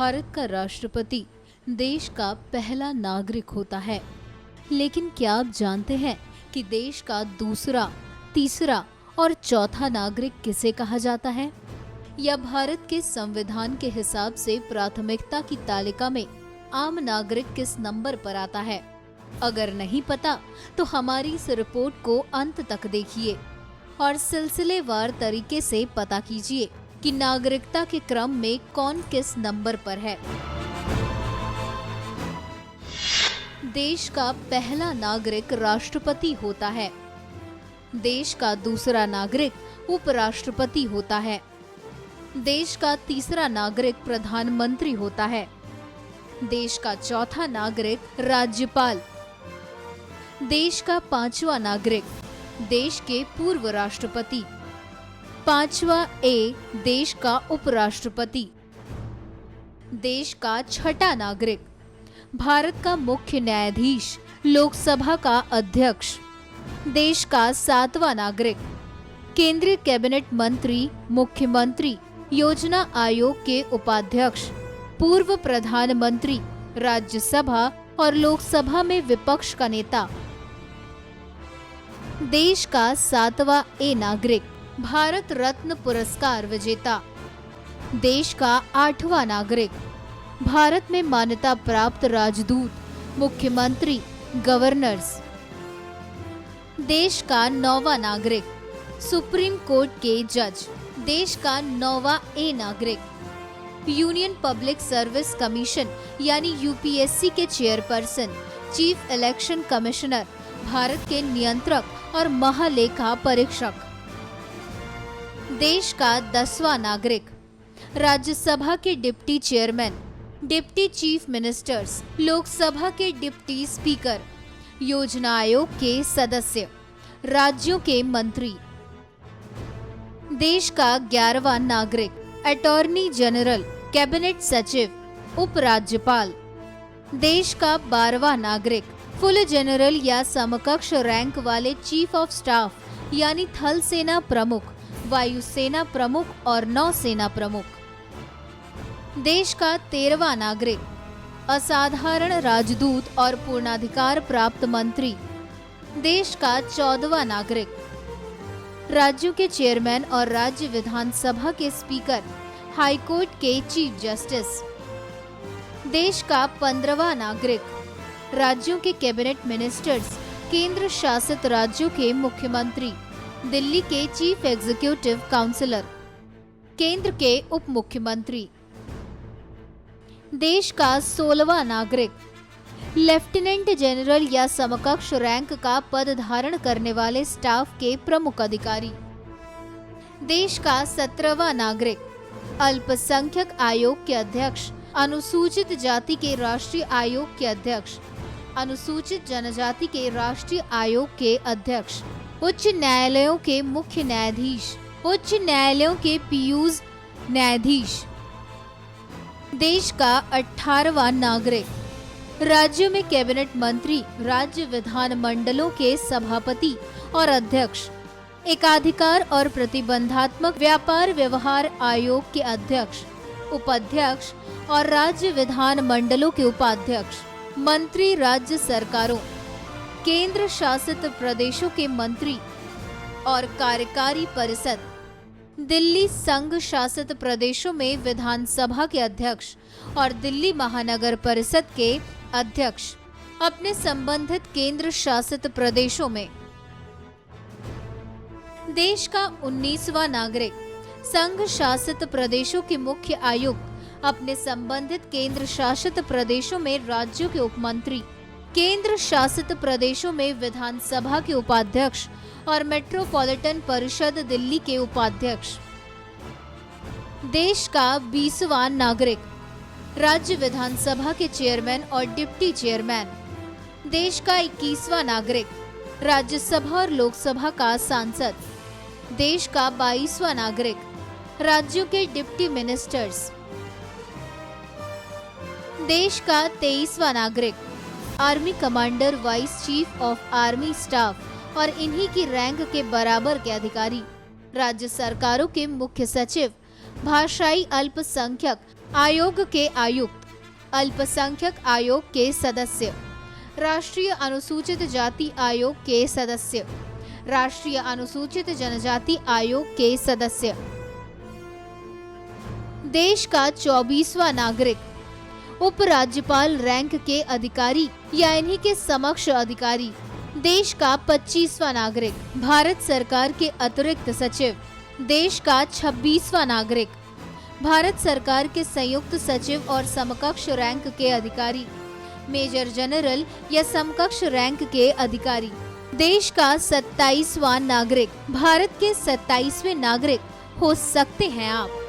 भारत का राष्ट्रपति देश का पहला नागरिक होता है। लेकिन क्या आप जानते हैं कि देश का दूसरा, तीसरा और चौथा नागरिक किसे कहा जाता है? या भारत के संविधान के हिसाब से प्राथमिकता की तालिका में आम नागरिक किस नंबर पर आता है? अगर नहीं पता तो हमारी इस रिपोर्ट को अंत तक देखिए और सिलसिलेवार तरीके से पता कीजिए कि नागरिकता के क्रम में कौन किस नंबर पर है। देश का पहला नागरिक राष्ट्रपति होता है। देश का दूसरा नागरिक उपराष्ट्रपति होता है। देश का तीसरा नागरिक प्रधानमंत्री होता है। देश का चौथा नागरिक राज्यपाल। देश का पांचवा नागरिक देश के पूर्व राष्ट्रपति। पांचवा ए देश का उपराष्ट्रपति। देश का छठा नागरिक भारत का मुख्य न्यायाधीश, लोकसभा का अध्यक्ष। देश का सातवां नागरिक केंद्रीय कैबिनेट मंत्री, मुख्यमंत्री, योजना आयोग के उपाध्यक्ष, पूर्व प्रधानमंत्री, राज्यसभा और लोकसभा में विपक्ष का नेता। देश का सातवां ए नागरिक भारत रत्न पुरस्कार विजेता। देश का आठवां नागरिक भारत में मान्यता प्राप्त राजदूत, मुख्यमंत्री, गवर्नर्स। देश का नौवां नागरिक सुप्रीम कोर्ट के जज। देश का नौवां ए नागरिक यूनियन पब्लिक सर्विस कमीशन यानी यूपीएससी के chairperson, chief election commissioner, Bharat के नियंत्रक और महालेखा परीक्षक। देश का 10वां नागरिक राज्यसभा के deputy chairman, deputy chief ministers, Lok Sabha के डिप्टी स्पीकर, योजना आयोग के सदस्य, राज्यों के मंत्री। देश का 11वां नागरिक अटॉर्नी जनरल, कैबिनेट सचिव, उपराज्यपाल। देश का 12वां नागरिक फुल जनरल या समकक्ष रैंक वाले चीफ ऑफ स्टाफ यानी थल सेना प्रमुख, वायुसेना प्रमुख और नौसेना प्रमुख। देश का 13वां नागरिक असाधारण राजदूत और पूर्णाधिकार प्राप्त मंत्री। देश का 14वां नागरिक राज्यों के चेयरमैन और राज्य विधानसभा के स्पीकर, हाईकोर्ट के चीफ जस्टिस। देश का 15वां नागरिक राज्यों के कैबिनेट मिनिस्टर्स, केंद्र शासित राज्यों के मुख्यमंत्री, दिल्ली के चीफ एग्जीक्यूटिव काउंसिलर, केंद्र के उप मुख्यमंत्री। देश का 16वां नागरिक लेफ्टिनेंट जनरल या समकक्ष रैंक का पद धारण करने वाले स्टाफ के प्रमुख अधिकारी। देश का 17वां नागरिक अल्पसंख्यक आयोग के अध्यक्ष, अनुसूचित जाति के राष्ट्रीय आयोग के अध्यक्ष, अनुसूचित जनजाति के राष्ट्रीय आयोग के अध्यक्ष, उच्च न्यायालयों के मुख्य न्यायाधीश, उच्च न्यायालयों के पीयूष न्यायाधीश। देश का 18वां नागरिक राज्यों में कैबिनेट मंत्री, राज्य विधान मंडलों के सभापति और अध्यक्ष, एकाधिकार और प्रतिबंधात्मक व्यापार व्यवहार आयोग के अध्यक्ष, उपाध्यक्ष और राज्य विधान मंडलों के उपाध्यक्ष, मंत्री राज्य सरकारों, केंद्र शासित प्रदेशों के मंत्री और कार्यकारी परिषद, दिल्ली संघ शासित प्रदेशों में विधानसभा के अध्यक्ष और दिल्ली महानगर परिषद के अध्यक्ष अपने संबंधित केंद्र शासित प्रदेशों में। देश का 19वां नागरिक संघ शासित प्रदेशों के मुख्य आयुक्त, अपने संबंधित केंद्र शासित प्रदेशों में राज्यों के उपमंत्री, केंद्र शासित प्रदेशों में विधानसभा के उपाध्यक्ष और मेट्रोपॉलिटन परिषद दिल्ली के उपाध्यक्ष। देश का 20वां नागरिक राज्य विधानसभा के चेयरमैन और डिप्टी चेयरमैन। देश का 21वां नागरिक राज्यसभा और लोकसभा का सांसद। देश का 22वां नागरिक राज्यों के डिप्टी मिनिस्टर्स। देश का 23वां नागरिक army commander, vice chief of army staff और इन्हीं की रैंक के बराबर के अधिकारी, राज्य सरकारों के मुख्य सचिव, भाषाई अल्पसंख्यक आयोग के आयुक्त, अल्पसंख्यक आयोग के सदस्य, राष्ट्रीय अनुसूचित जाति आयोग के सदस्य, राष्ट्रीय अनुसूचित जनजाति आयोग के सदस्य। देश का 24वां नागरिक, उपराज्यपाल रैंक के अधिकारी या इन्हीं के समक्ष अधिकारी। देश का 25वां नागरिक, भारत सरकार के अतिरिक्त सचिव। देश का 26वां नागरिक, भारत सरकार के संयुक्त सचिव और समकक्ष रैंक के अधिकारी, मेजर जनरल या समकक्ष रैंक के अधिकारी। देश का 27वां नागरिक, भारत के 27वें नागरिक हो सकते हैं आप।